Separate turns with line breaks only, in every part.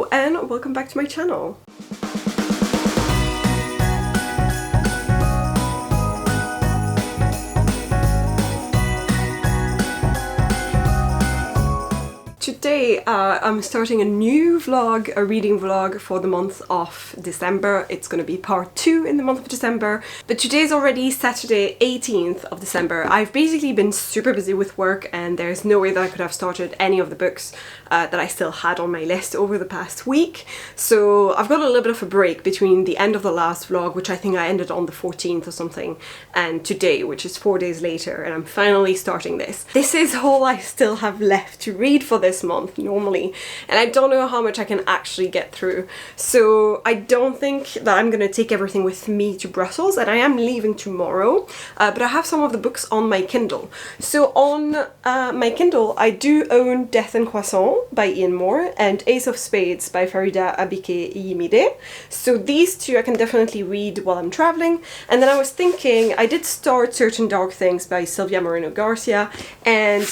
Hello and welcome back to my channel. Today I'm starting a new vlog, a reading vlog for the month of December. It's going to be part 2 in the month of December, but today's already Saturday 18th of December. I've basically been super busy with work and there's no way that I could have started any of the books that I still had on my list over the past week. So I've got a little bit of a break between the end of the last vlog, which I think I ended on the 14th or something, and today, which is 4 days later, and I'm finally starting this. This is all I still have left to read for this month normally, and I don't know how much I can actually get through. So I don't think that I'm gonna take everything with me to Brussels, and I am leaving tomorrow, but I have some of the books on my Kindle. So on my Kindle I do own Death and Croissant by Ian Moore and Ace of Spades by Farida Abike-Iyimide. So these two I can definitely read while I'm traveling. And then I was thinking, I did start Certain Dark Things by Sylvia Moreno Garcia, and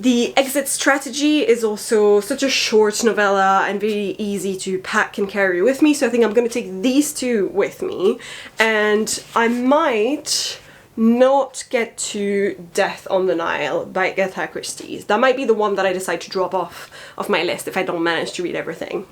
The Exit Strategy is also such a short novella and very easy to pack and carry with me, so I think I'm going to take these two with me, and I might not get to Death on the Nile by Agatha Christie. That might be the one that I decide to drop off of my list if I don't manage to read everything.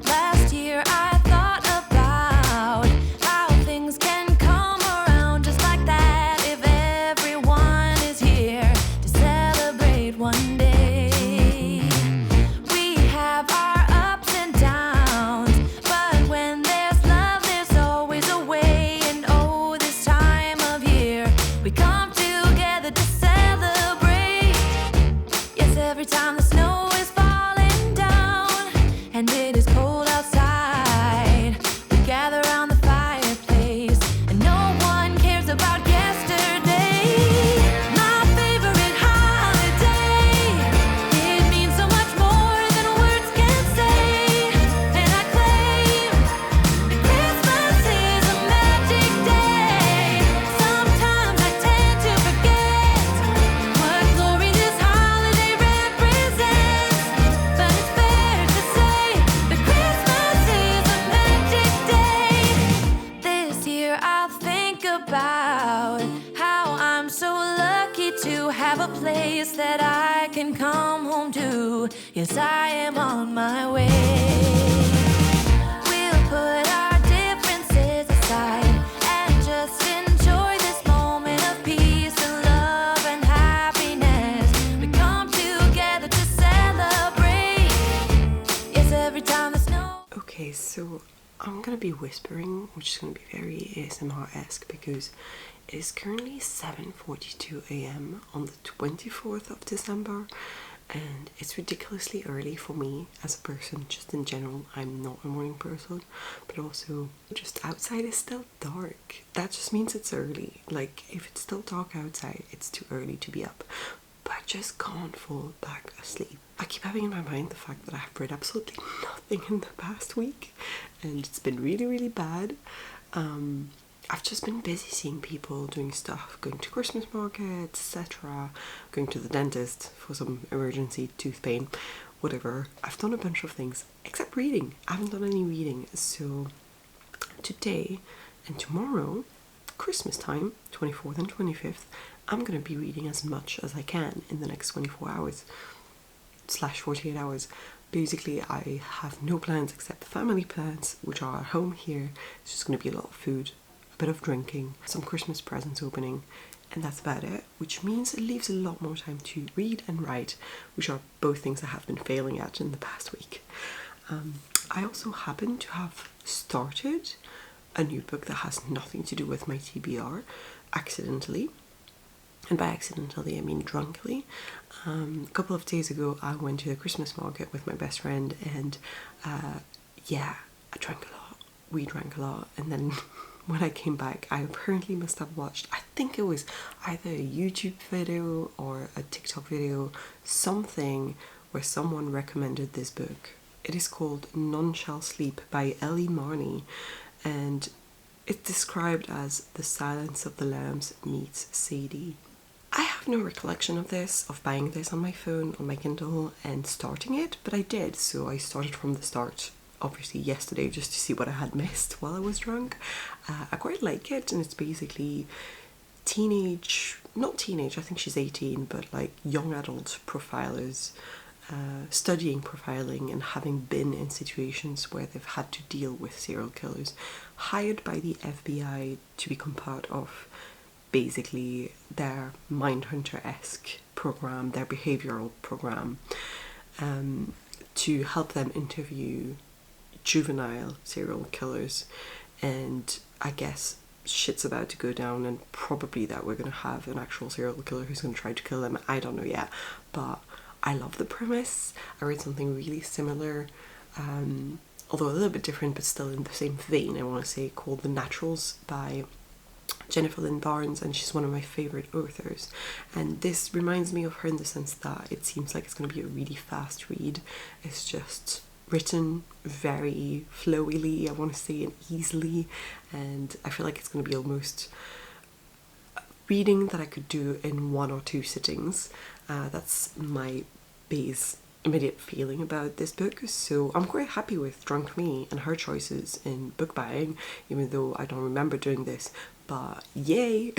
Last year I thought about how things can come around just like that if everyone is here to celebrate one day. We have our ups and downs, but when there's love there's always a way. And oh, this time of year we come together to celebrate. Yes, every time the snow is falling down and it is cold outside, we gather around the fireplace and no one cares about yesterday. My favorite holiday, it means so much more than words can say. And I claim that Christmas is a magic day. Sometimes I tend to forget what glory this holiday represents, but it's fair to say that Christmas is a magic day. This year I'll think about how I'm so lucky to have a place that I can come home to. Yes, I am on my way. We'll put our differences aside and just enjoy this moment of peace and love and happiness. We come together to celebrate. Yes, every time the snow.
Okay, so I'm gonna be whispering, which is gonna be very ASMR-esque because it is currently 7:42 a.m. on the 24th of December, and it's ridiculously early for me as a person. Just in general, I'm not a morning person, but also just outside is still dark. That just means it's early. Like, if it's still dark outside, it's too early to be up. But I just can't fall back asleep. I keep having in my mind the fact that I have read absolutely nothing in the past week, and it's been really, really bad. I've just been busy seeing people doing stuff, going to Christmas markets, etc., going to the dentist for some emergency tooth pain, whatever. I've done a bunch of things, except reading. I haven't done any reading, so today and tomorrow, Christmas time, 24th and 25th, I'm going to be reading as much as I can in the next 24 hours / 48 hours. Basically, I have no plans except family plans, which are at home here. It's just going to be a lot of food, a bit of drinking, some Christmas presents opening, and that's about it, which means it leaves a lot more time to read and write, which are both things I have been failing at in the past week. I also happen to have started a new book that has nothing to do with my TBR, accidentally. And by accidentally, I mean drunkly. A couple of days ago, I went to the Christmas market with my best friend, and yeah, I drank a lot. We drank a lot, and then when I came back, I apparently must have watched, I think it was either a YouTube video or a TikTok video, something where someone recommended this book. It is called None Shall Sleep by Ellie Marney, and it's described as The Silence of the Lambs meets Sadie. I have no recollection of this, of buying this on my phone, on my Kindle, and starting it, but I did. So I started from the start, obviously yesterday, just to see what I had missed while I was drunk. I quite like it, and it's basically not teenage, I think she's 18, but like young adult profilers studying profiling and having been in situations where they've had to deal with serial killers, hired by the FBI to become part of basically their Mindhunter-esque program, their behavioral program, to help them interview juvenile serial killers. And I guess shit's about to go down, and probably that we're going to have an actual serial killer who's going to try to kill them. I don't know yet, but I love the premise. I read something really similar, although a little bit different, but still in the same vein, I want to say, called The Naturals by Jennifer Lynn Barnes, and she's one of my favourite authors. And this reminds me of her in the sense that it seems like it's going to be a really fast read. It's just written very flowily, I want to say, and easily, and I feel like it's going to be almost reading that I could do in 1 or 2 sittings. That's my base immediate feeling about this book, so I'm quite happy with Drunk Me and her choices in book buying, even though I don't remember doing this, but yay!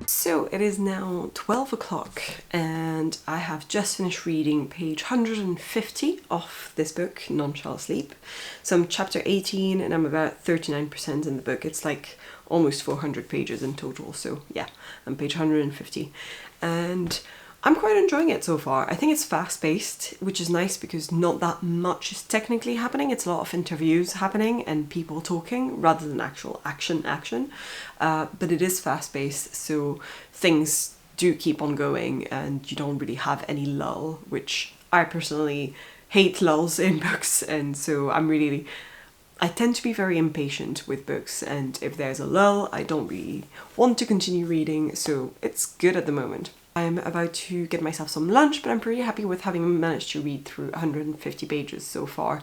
So it is now 12 o'clock and I have just finished reading page 150 of this book, None Shall Sleep. So I'm chapter 18 and I'm about 39% in the book. It's like almost 400 pages in total, so yeah, I'm page 150. And I'm quite enjoying it so far. I think it's fast-paced, which is nice because not that much is technically happening. It's a lot of interviews happening and people talking rather than actual action. But it is fast-paced, so things do keep on going and you don't really have any lull, which I personally hate lulls in books, and so I tend to be very impatient with books, and if there's a lull, I don't really want to continue reading, so it's good at the moment. I'm about to get myself some lunch, but I'm pretty happy with having managed to read through 150 pages so far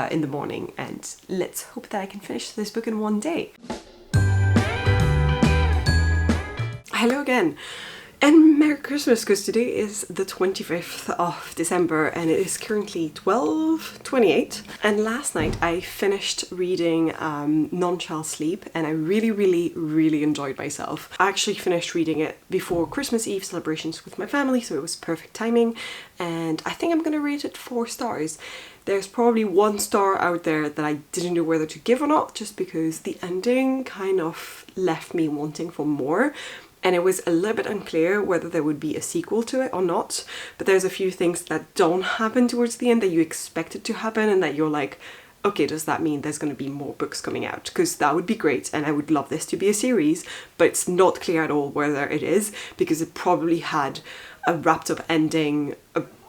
in the morning, and let's hope that I can finish this book in one day. Hello again, and Merry Christmas, because today is the 25th of December and it is currently 12:28, and last night I finished reading None Shall Sleep and I really enjoyed myself. I actually finished reading it before Christmas Eve celebrations with my family, so it was perfect timing, and I think I'm gonna rate it 4 stars. There's probably 1 star out there that I didn't know whether to give or not, just because the ending kind of left me wanting for more. And it was a little bit unclear whether there would be a sequel to it or not. But there's a few things that don't happen towards the end that you expected to happen and that you're like, okay, does that mean there's going to be more books coming out? Because that would be great and I would love this to be a series, but it's not clear at all whether it is, because it probably had a wrapped up ending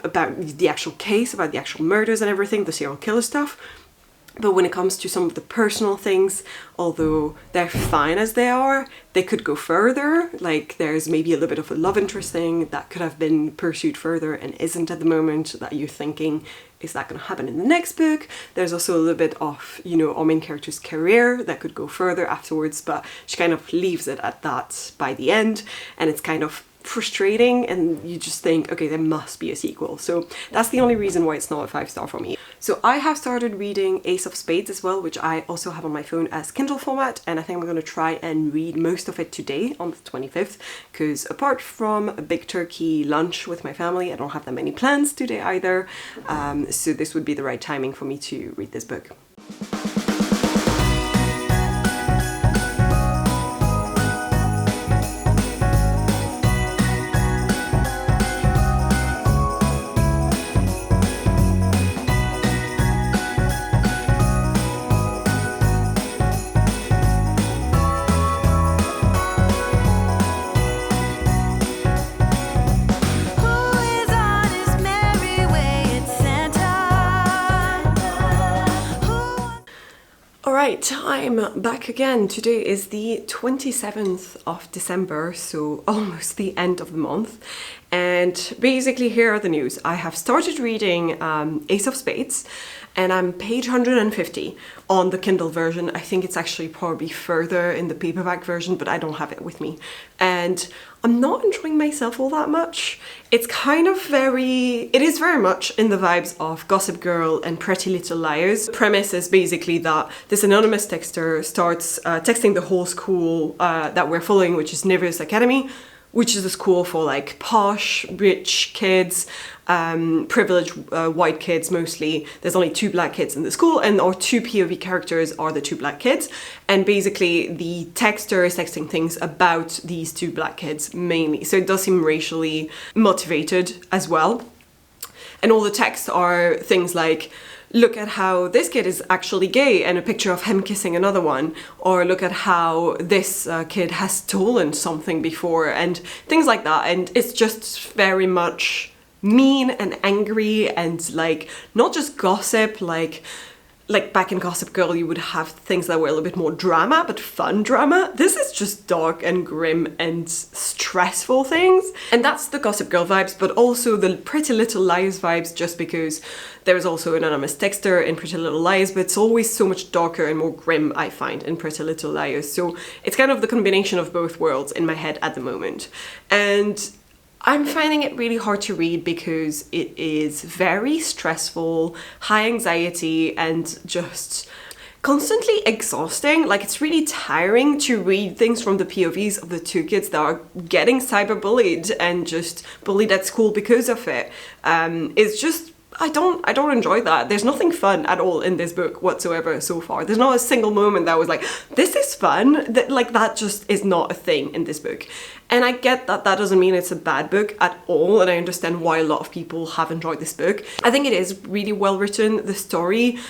about the actual case, about the actual murders and everything, the serial killer stuff. But when it comes to some of the personal things, although they're fine as they are, they could go further. Like there's maybe a little bit of a love interest thing that could have been pursued further and isn't at the moment, that you're thinking, is that going to happen in the next book? There's also a little bit of, you know, our main character's career that could go further afterwards, but she kind of leaves it at that by the end, and it's kind of frustrating and you just think, okay, there must be a sequel. So that's the only reason why it's not a 5-star for me. So I have started reading Ace of Spades as well, which I also have on my phone as Kindle format, and I think I'm going to try and read most of it today on the 25th, because apart from a big turkey lunch with my family, I don't have that many plans today either, so this would be the right timing for me to read this book. Right, I'm back again. Today is the 27th of December, so almost the end of the month. And basically here are the news. I have started reading Ace of Spades, and I'm page 150 on the Kindle version. I think it's actually probably further in the paperback version, but I don't have it with me. And I'm not enjoying myself all that much. It's kind of it is very much in the vibes of Gossip Girl and Pretty Little Liars. The premise is basically that this anonymous texter starts texting the whole school that we're following, which is Nevis Academy, which is a school for like posh, rich kids, privileged white kids mostly. There's only 2 black kids in the school, and our 2 POV characters are the 2 black kids. And basically the texter is texting things about these 2 black kids mainly. So it does seem racially motivated as well. And all the texts are things like, look at how this kid is actually gay, and a picture of him kissing another one, or look at how this kid has stolen something before, and things like that. And it's just very much mean and angry, and like not just gossip, like back in Gossip Girl you would have things that were a little bit more drama, but fun drama. This is just dark and grim and stressful things. And that's the Gossip Girl vibes, but also the Pretty Little Liars vibes, just because there is also an anonymous texter in Pretty Little Liars, but it's always so much darker and more grim, I find, in Pretty Little Liars. So it's kind of the combination of both worlds in my head at the moment. And I'm finding it really hard to read because it is very stressful, high anxiety, and just constantly exhausting. Like, it's really tiring to read things from the POVs of the 2 kids that are getting cyberbullied and just bullied at school because of it. It's just, I don't enjoy that. There's nothing fun at all in this book whatsoever so far. There's not a single moment that I was like, this is fun. That just is not a thing in this book. And I get that that doesn't mean it's a bad book at all, and I understand why a lot of people have enjoyed this book. I think it is really well written. The story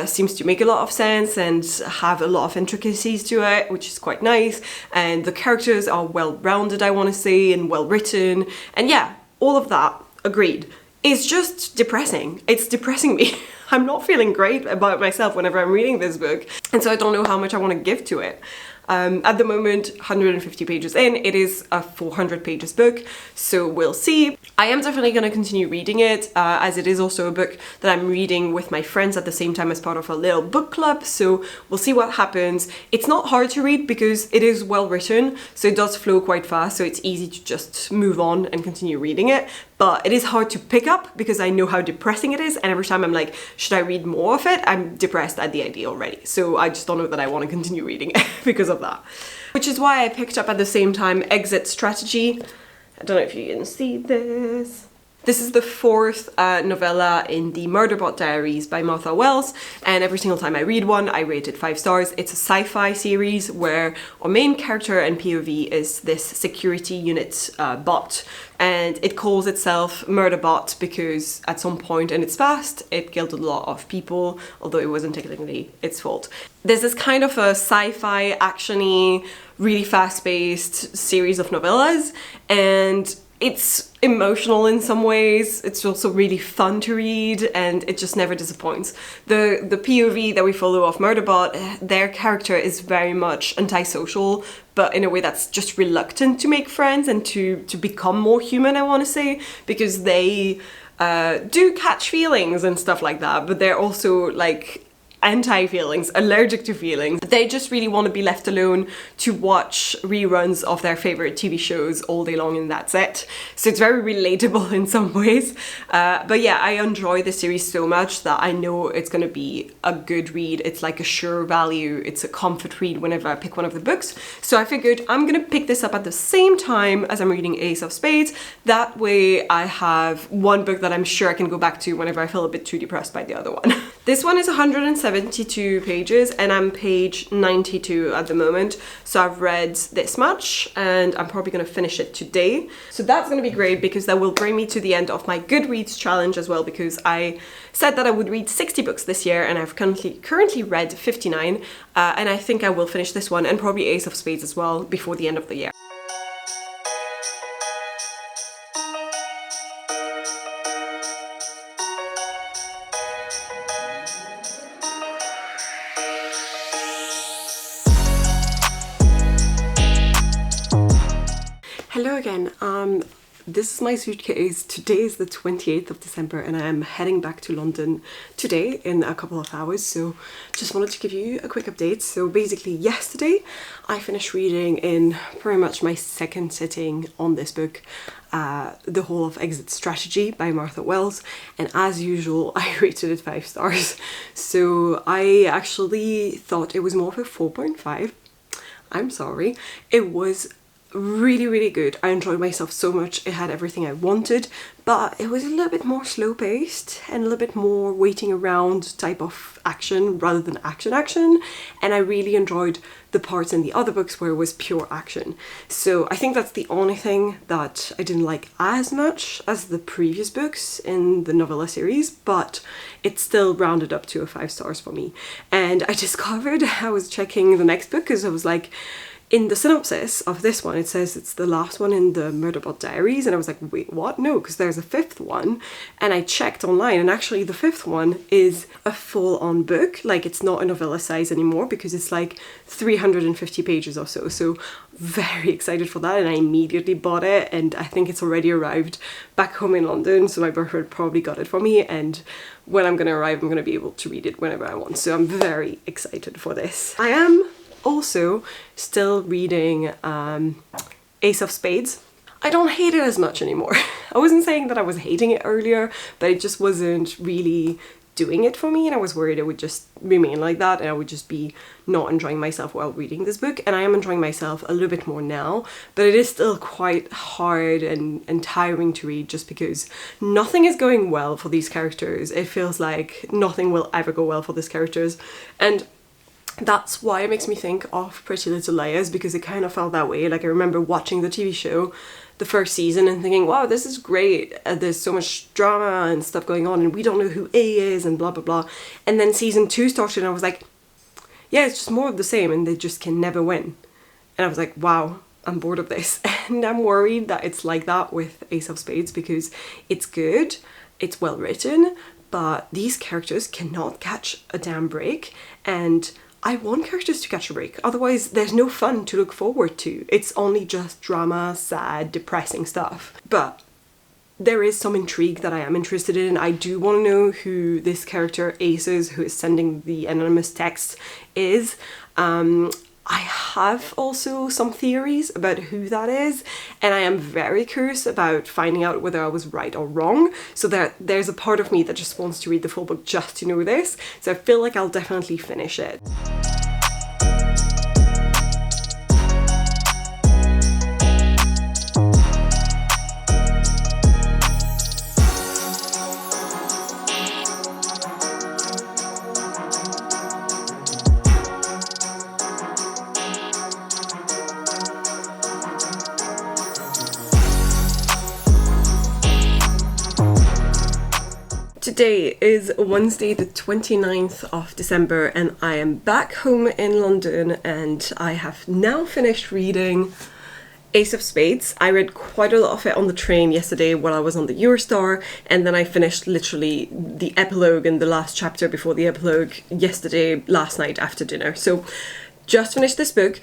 seems to make a lot of sense and have a lot of intricacies to it, which is quite nice. And the characters are well-rounded, I want to say, and well-written. And yeah, all of that, agreed. It's just depressing. It's depressing me. I'm not feeling great about myself whenever I'm reading this book, and so I don't know how much I want to give to it. At the moment, 150 pages in, it is a 400 pages book, so we'll see. I am definitely going to continue reading it, as it is also a book that I'm reading with my friends at the same time as part of a little book club, so we'll see what happens. It's not hard to read because it is well written, so it does flow quite fast, so it's easy to just move on and continue reading it. But it is hard to pick up because I know how depressing it is, and every time I'm like, should I read more of it? I'm depressed at the idea already. So I just don't know that I want to continue reading it because of that. Which is why I picked up at the same time Exit Strategy. I don't know if you can see this. This is the 4th novella in the Murderbot Diaries by Martha Wells, and every single time I read one, I rate it 5 stars. It's a sci-fi series where our main character and POV is this security unit bot, and it calls itself Murderbot because at some point in its past, it killed a lot of people, although it wasn't technically its fault. There's this kind of a sci-fi, action-y, really fast-paced series of novellas, and it's emotional in some ways. It's also really fun to read, and it just never disappoints. The POV that we follow of Murderbot, their character is very much antisocial, but in a way that's just reluctant to make friends and to become more human, I want to say, because they do catch feelings and stuff like that, but they're also like anti-feelings, allergic to feelings. They just really want to be left alone to watch reruns of their favorite TV shows all day long, and that's it. So it's very relatable in some ways. But yeah, I enjoy the series so much that I know it's going to be a good read. It's like a sure value. It's a comfort read whenever I pick one of the books. So I figured I'm going to pick this up at the same time as I'm reading Ace of Spades. That way I have one book that I'm sure I can go back to whenever I feel a bit too depressed by the other one. This one is 172 pages, and I'm page 92 at the moment, so I've read this much and I'm probably going to finish it today. So that's going to be great because that will bring me to the end of my Goodreads challenge as well, because I said that I would read 60 books this year and I've currently read 59, and I think I will finish this one and probably Ace of Spades as well before the end of the year. Hello again. This is my suitcase. Today is the 28th of December and I am heading back to London today in a couple of hours, so just wanted to give you a quick update. So basically yesterday I finished reading in pretty much my second sitting on this book, the whole of Exit Strategy by Martha Wells, and as usual I rated it 5 stars. So I actually thought it was more of a 4.5. I'm sorry. It was really good. I enjoyed myself so much. It had everything I wanted, but it was a little bit more slow paced and a little bit more waiting around type of action rather than action, and I really enjoyed the parts in the other books where it was pure action. So I think that's the only thing that I didn't like as much as the previous books in the novella series, but it still rounded up to a 5 stars for me. And I discovered, I was checking the next book because I was like, in the synopsis of this one, it says it's the last one in the Murderbot Diaries, and I was like, wait, what? No, because there's a 5th one. And I checked online, and actually the 5th one is a full-on book. Like, it's not a novella size anymore because it's like 350 pages or so. So very excited for that, and I immediately bought it, and I think it's already arrived back home in London, so my boyfriend probably got it for me, and when I'm gonna arrive, I'm gonna be able to read it whenever I want. So I'm very excited for this. I am also still reading Ace of Spades. I don't hate it as much anymore. I wasn't saying that I was hating it earlier, but it just wasn't really doing it for me, and I was worried it would just remain like that and I would just be not enjoying myself while reading this book. And I am enjoying myself a little bit more now, but it is still quite hard and tiring to read just because nothing is going well for these characters. It feels like nothing will ever go well for these characters, and that's why it makes me think of Pretty Little Liars, because it kind of felt that way. Like, I remember watching the TV show, the first season, and thinking, wow, this is great. There's so much drama and stuff going on, and we don't know who A is, and blah, blah, blah. And then season 2 started, and I was like, yeah, it's just more of the same, and they just can never win. And I was like, wow, I'm bored of this. And I'm worried that it's like that with Ace of Spades, because it's good, it's well written, but these characters cannot catch a damn break, and I want characters to catch a break, otherwise there's no fun to look forward to. It's only just drama, sad, depressing stuff. But there is some intrigue that I am interested in. I do want to know who this character Aces, who is sending the anonymous text, is. I have also some theories about who that is, and I am very curious about finding out whether I was right or wrong, so that there's a part of me that just wants to read the full book just to know this, so I feel like I'll definitely finish it. Today is Wednesday the 29th of December and I am back home in London, and I have now finished reading Ace of Spades. I read quite a lot of it on the train yesterday while I was on the Eurostar, and then I finished literally the epilogue and the last chapter before the epilogue yesterday, last night after dinner. So just finished this book.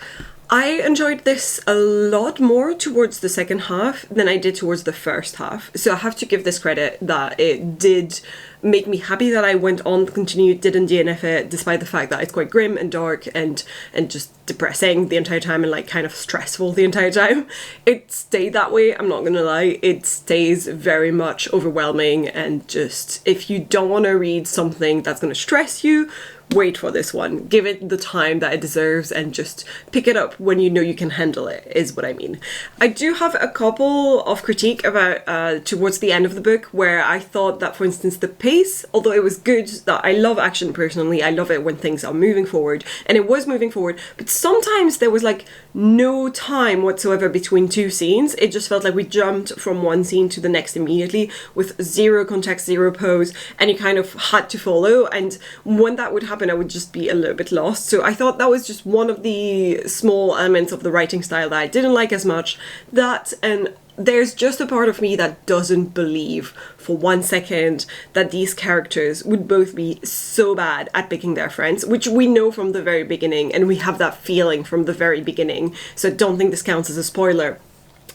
I enjoyed this a lot more towards the second half than I did towards the first half. So I have to give this credit that it did make me happy that I went on, continued, didn't DNF it, despite the fact that it's quite grim and dark and just depressing the entire time and like kind of stressful the entire time. It stayed that way, I'm not gonna lie. It stays very much overwhelming, and just, if you don't want to read something that's gonna stress you, wait for this one. Give it the time that it deserves and just pick it up when you know you can handle it, is what I mean. I do have a couple of critique about towards the end of the book where I thought that, for instance, the pace, although it was good, that I love action personally, I love it when things are moving forward, and it was moving forward, but sometimes there was like no time whatsoever between two scenes. It just felt like we jumped from one scene to the next immediately with zero context, zero pose, and you kind of had to follow, and when that would happen I would just be a little bit lost. So I thought that was just one of the small elements of the writing style that I didn't like as much. That, and there's just a part of me that doesn't believe for 1 second that these characters would both be so bad at picking their friends, which we know from the very beginning, and we have that feeling from the very beginning, so I don't think this counts as a spoiler.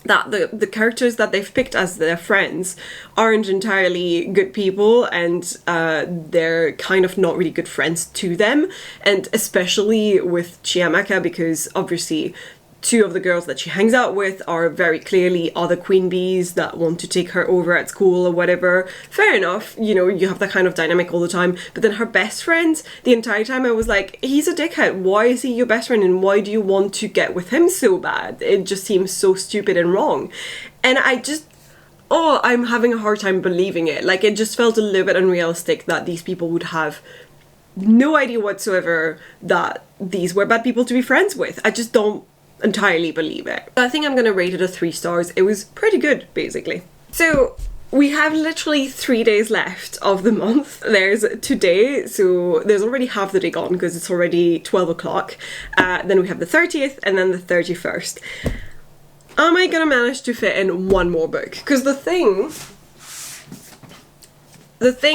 that the characters that they've picked as their friends aren't entirely good people, and they're kind of not really good friends to them, and especially with Chiamaka, because obviously two of the girls that she hangs out with are very clearly other queen bees that want to take her over at school or whatever. Fair enough, you know, you have that kind of dynamic all the time. But then her best friend, the entire time I was like, he's a dickhead. Why is he your best friend, and why do you want to get with him so bad? It just seems so stupid and wrong. And I just, oh, I'm having a hard time believing it. Like, it just felt a little bit unrealistic that these people would have no idea whatsoever that these were bad people to be friends with. I just don't entirely believe it. I think I'm gonna rate it a 3 stars. It was pretty good, basically. So we have literally 3 days left of the month. There's today, so there's already half the day gone because it's already 12 o'clock. Then we have the 30th and then the 31st. Am I gonna manage to fit in one more book? Because the thing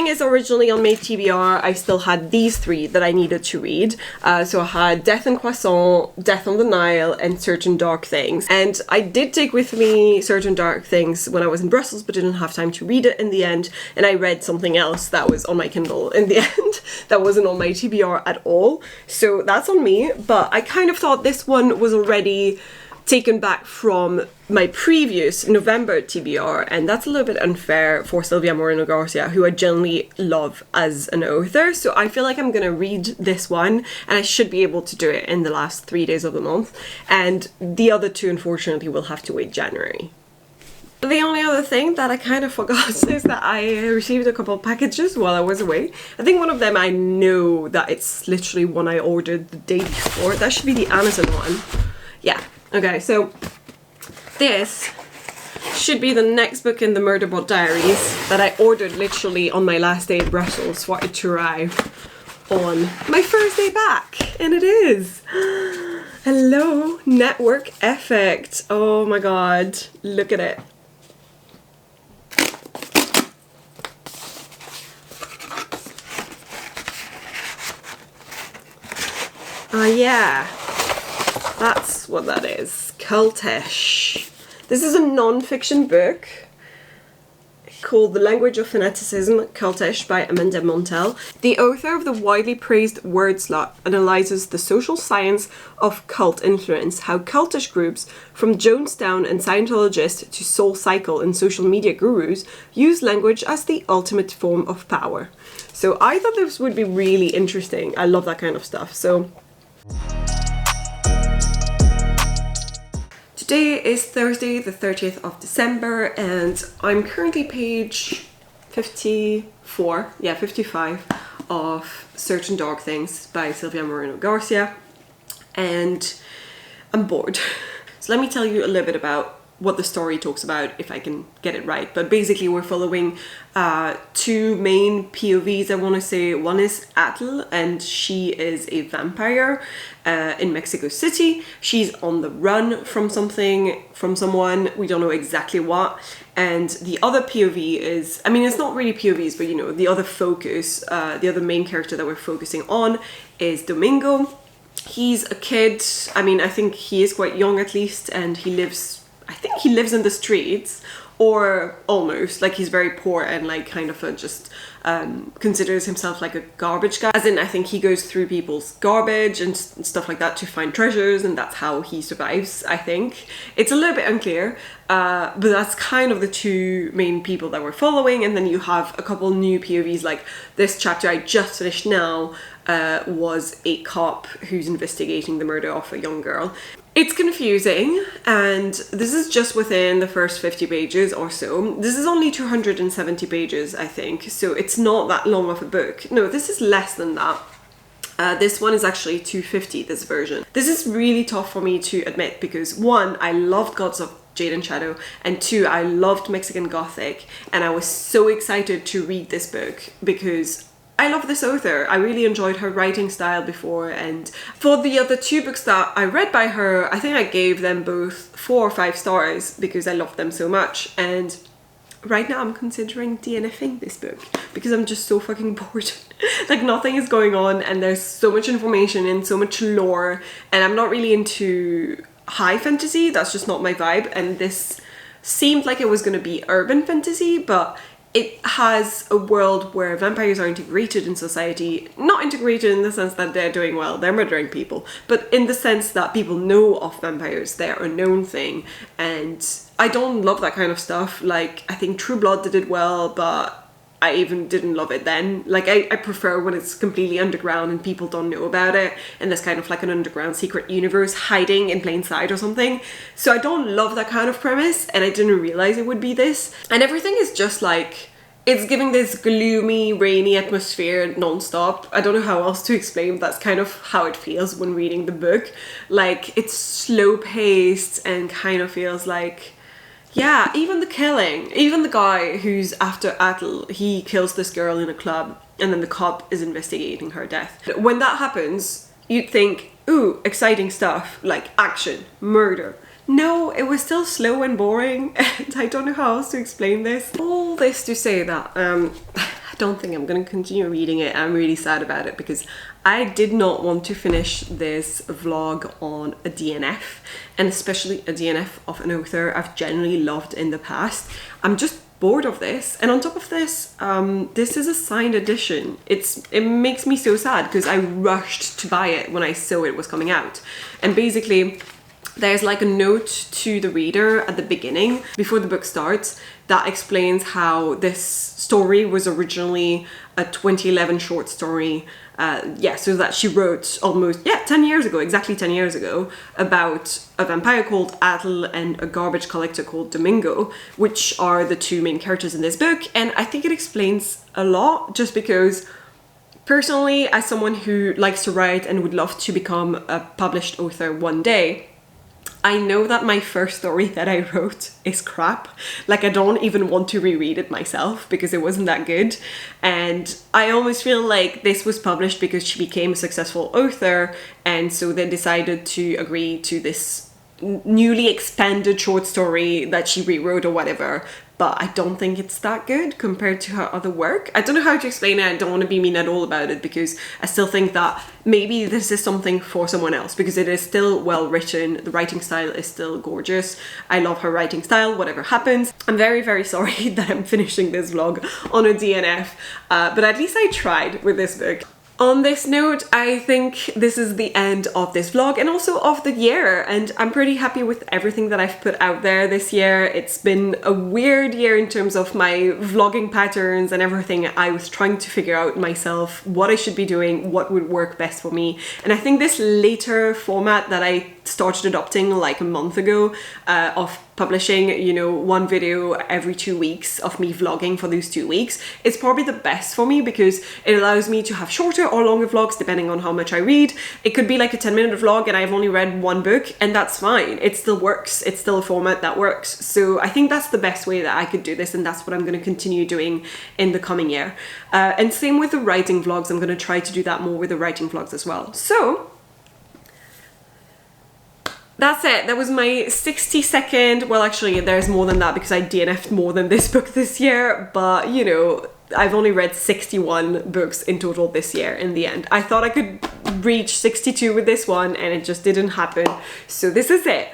is, originally on my TBR, I still had these 3 that I needed to read. So I had Death in Croissant, Death on the Nile, and Certain Dark Things. And I did take with me Certain Dark Things when I was in Brussels, but didn't have time to read it in the end. And I read something else that was on my Kindle in the end, that wasn't on my TBR at all. So that's on me, but I kind of thought this one was already taken back from my previous November TBR, and that's a little bit unfair for Silvia Moreno Garcia, who I generally love as an author. So I feel like I'm gonna read this one, and I should be able to do it in the last 3 days of the month, and the other 2 unfortunately will have to wait January. The only other thing that I kind of forgot is that I received a couple of packages while I was away. I think one of them, I know that it's literally one I ordered the day before. That should be the Amazon one. Yeah. Okay, so this should be the next book in the Murderbot Diaries that I ordered literally on my last day in Brussels for it to arrive on my first day back. And it is. Hello, Network Effect. Oh my god, look at it. Yeah. That's what that is. Cultish. This is a non-fiction book called The Language of Fanaticism, Cultish by Amanda Montell. The author of the widely praised Word Slut analyzes the social science of cult influence, how cultish groups, from Jonestown and Scientologists to Soul Cycle and social media gurus, use language as the ultimate form of power. So I thought this would be really interesting. I love that kind of stuff. So today is Thursday, the 30th of December, and I'm currently page 54, yeah, 55 of Certain Dark Things by Silvia Moreno Garcia, and I'm bored. So let me tell you a little bit about what the story talks about, if I can get it right. But basically we're following 2 main POVs, I want to say. One is Atle, and she is a vampire in Mexico City. She's on the run from something, from someone, we don't know exactly what. And the other POV is, I mean, it's not really POVs, but you know, the other focus, the other main character that we're focusing on is Domingo. He's a kid, I mean, I think he is quite young at least, and he lives, I think he lives in the streets, or almost, like he's very poor and like kind of just considers himself like a garbage guy. As in, I think he goes through people's garbage and stuff like that to find treasures, and that's how he survives, I think. It's a little bit unclear, but that's kind of the 2 main people that we're following. And then you have a couple new POVs, like this chapter I just finished now was a cop who's investigating the murder of a young girl. It's confusing, and this is just within the first 50 pages or so. This is only 270 pages, I think, so it's not that long of a book. No, this is less than that. This one is actually 250, this version. This is really tough for me to admit because 1, I loved Gods of Jade and Shadow, and 2, I loved Mexican Gothic, and I was so excited to read this book because I love this author. I really enjoyed her writing style before, and for the other 2 books that I read by her, I think I gave them both 4 or 5 stars because I loved them so much. And right now I'm considering DNFing this book because I'm just so fucking bored. Like, nothing is going on and there's so much information and so much lore, and I'm not really into high fantasy. That's just not my vibe. And this seemed like it was going to be urban fantasy, but it has a world where vampires are integrated in society. Not integrated in the sense that they're doing well, they're murdering people, but in the sense that people know of vampires, they're a known thing. And I don't love that kind of stuff. Like, I think True Blood did it well, but I even didn't love it then. Like, I prefer when it's completely underground and people don't know about it, and there's kind of like an underground secret universe hiding in plain sight or something. So I don't love that kind of premise, and I didn't realize it would be this. And everything is just like, it's giving this gloomy, rainy atmosphere non-stop. I don't know how else to explain, but that's kind of how it feels when reading the book. Like, it's slow-paced and kind of feels like, yeah, even the killing, even the guy who's after Atle, he kills this girl in a club, and then the cop is investigating her death. When that happens, you'd think, ooh, exciting stuff, like action, murder. No, it was still slow and boring, and I don't know how else to explain this. All this to say that I don't think I'm gonna continue reading it. I'm really sad about it because I did not want to finish this vlog on a DNF, and especially a DNF of an author I've generally loved in the past. I'm just bored of this, and on top of this, this is a signed edition. It makes me so sad because I rushed to buy it when I saw it was coming out, and basically there's like a note to the reader at the beginning before the book starts that explains how this story was originally a 2011 short story. So that she wrote almost 10 years ago, exactly 10 years ago, about a vampire called Atle and a garbage collector called Domingo, which are the two main characters in this book. And I think it explains a lot, just because personally, as someone who likes to write and would love to become a published author one day, I know that my first story that I wrote is crap. Like, I don't even want to reread it myself because it wasn't that good. And I almost feel like this was published because she became a successful author, and so they decided to agree to this newly expanded short story that she rewrote or whatever. But I don't think it's that good compared to her other work. I don't know how to explain it. I don't want to be mean at all about it because I still think that maybe this is something for someone else, because it is still well written. The writing style is still gorgeous. I love her writing style, whatever happens. I'm very, very sorry that I'm finishing this vlog on a DNF, but at least I tried with this book. On this note, I think this is the end of this vlog and also of the year, and I'm pretty happy with everything that I've put out there this year. It's been a weird year in terms of my vlogging patterns and everything. I was trying to figure out myself what I should be doing, what would work best for me, and I think this later format that I started adopting like a month ago, of publishing, you know, one video every 2 weeks of me vlogging for those 2 weeks, it's probably the best for me because it allows me to have shorter or longer vlogs depending on how much I read. It could be like a 10-minute vlog and I've only read one book, and that's fine. It still works. It's still a format that works. So I think that's the best way that I could do this, and that's what I'm going to continue doing in the coming year. And same with the writing vlogs. I'm going to try to do that more with the writing vlogs as well. So that's it. That was my 60-second, well actually there's more than that because I DNF'd more than this book this year, but you know, I've only read 61 books in total this year in the end. I thought I could reach 62 with this one and it just didn't happen. So this is it.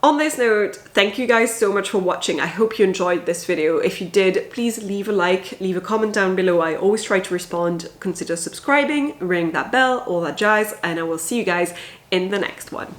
On this note, thank you guys so much for watching. I hope you enjoyed this video. If you did, please leave a like, leave a comment down below. I always try to respond. Consider subscribing, ring that bell, all that jazz, and I will see you guys in the next one.